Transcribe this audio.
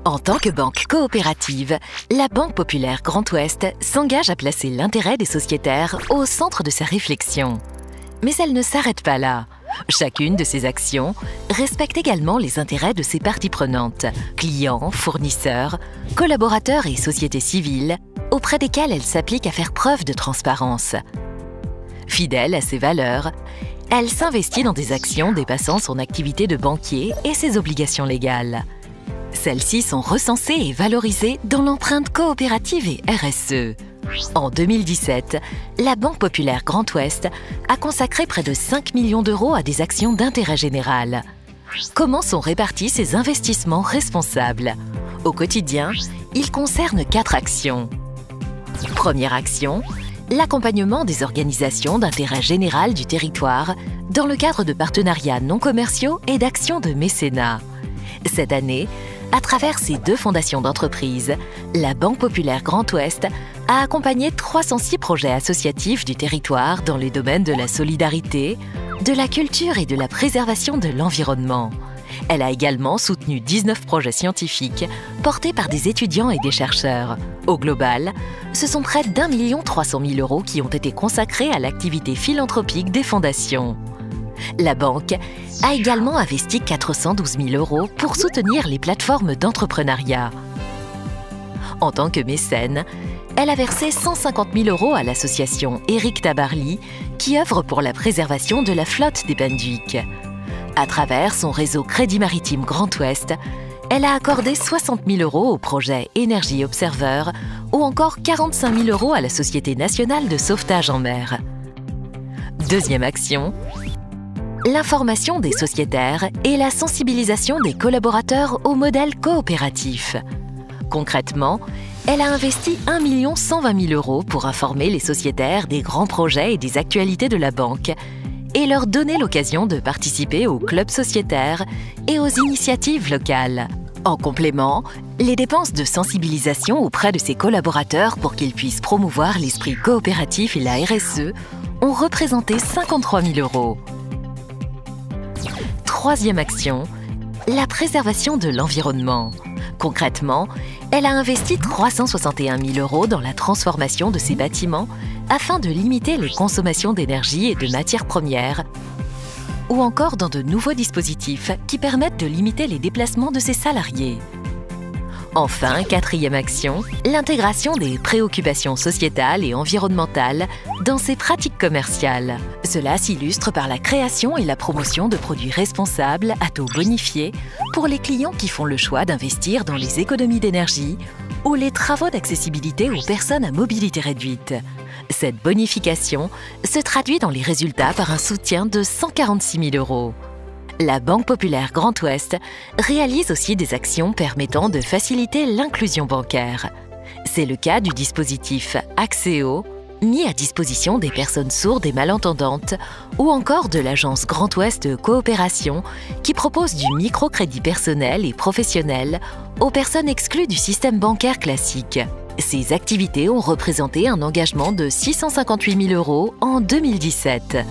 En tant que banque coopérative, la Banque Populaire Grand Ouest s'engage à placer l'intérêt des sociétaires au centre de sa réflexion. Mais elle ne s'arrête pas là. Chacune de ses actions respecte également les intérêts de ses parties prenantes, clients, fournisseurs, collaborateurs et sociétés civiles, auprès desquelles elle s'applique à faire preuve de transparence. Fidèle à ses valeurs, elle s'investit dans des actions dépassant son activité de banquier et ses obligations légales. Celles-ci sont recensées et valorisées dans l'empreinte coopérative et RSE. En 2017, la Banque Populaire Grand Ouest a consacré près de 5 millions d'euros à des actions d'intérêt général. Comment sont répartis ces investissements responsables? Au quotidien, ils concernent 4 actions. Première action, l'accompagnement des organisations d'intérêt général du territoire dans le cadre de partenariats non commerciaux et d'actions de mécénat. Cette année, à travers ces 2 fondations d'entreprise, la Banque Populaire Grand Ouest a accompagné 306 projets associatifs du territoire dans les domaines de la solidarité, de la culture et de la préservation de l'environnement. Elle a également soutenu 19 projets scientifiques portés par des étudiants et des chercheurs. Au global, ce sont près d'1 300 000 € qui ont été consacrés à l'activité philanthropique des fondations. La banque a également investi 412 000 € pour soutenir les plateformes d'entrepreneuriat. En tant que mécène, elle a versé 150 000 € à l'association Éric Tabarly, qui œuvre pour la préservation de la flotte des Benduiques. À travers son réseau Crédit Maritime Grand Ouest, elle a accordé 60 000 € au projet Énergie Observer ou encore 45 000 € à la Société nationale de sauvetage en mer. Deuxième action, l'information des sociétaires et la sensibilisation des collaborateurs au modèle coopératif. Concrètement, elle a investi 1 120 000 € pour informer les sociétaires des grands projets et des actualités de la banque et leur donner l'occasion de participer aux clubs sociétaires et aux initiatives locales. En complément, les dépenses de sensibilisation auprès de ses collaborateurs pour qu'ils puissent promouvoir l'esprit coopératif et la RSE ont représenté 53 000 €. Troisième action, la préservation de l'environnement. Concrètement, elle a investi 361 000 € dans la transformation de ses bâtiments afin de limiter les consommations d'énergie et de matières premières, ou encore dans de nouveaux dispositifs qui permettent de limiter les déplacements de ses salariés. Enfin, quatrième action, l'intégration des préoccupations sociétales et environnementales dans ses pratiques commerciales. Cela s'illustre par la création et la promotion de produits responsables à taux bonifiés pour les clients qui font le choix d'investir dans les économies d'énergie ou les travaux d'accessibilité aux personnes à mobilité réduite. Cette bonification se traduit dans les résultats par un soutien de 146 000 €. La Banque Populaire Grand Ouest réalise aussi des actions permettant de faciliter l'inclusion bancaire. C'est le cas du dispositif Accéo, mis à disposition des personnes sourdes et malentendantes, ou encore de l'agence Grand Ouest Coopération, qui propose du microcrédit personnel et professionnel aux personnes exclues du système bancaire classique. Ces activités ont représenté un engagement de 658 000 € en 2017.